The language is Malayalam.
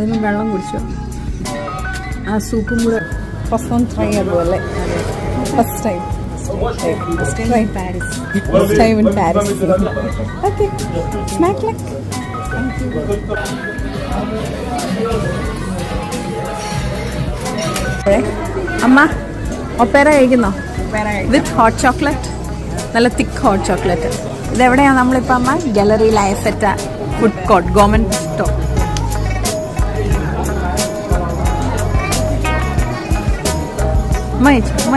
ആദ്യം വെള്ളം കുടിച്ചു. ആ സൂപ്പും കൂടെ ഫസ്റ്റ് ടൈം ട്രൈ അതുപോലെ. First time in Paris. First time in Paris. Okay. Snack like. Thank you. അമ്മ ഒപ്പേര കഴിക്കുന്നോ? വിത്ത് ഹോട്ട് ചോക്ലേറ്റ്, നല്ല തിക്ക് ഹോട്ട് ചോക്ലേറ്റ്. ഇതെവിടെയാണ് നമ്മളിപ്പോൾ അമ്മ? Gallery Lafayette food court, government store. അമ്മ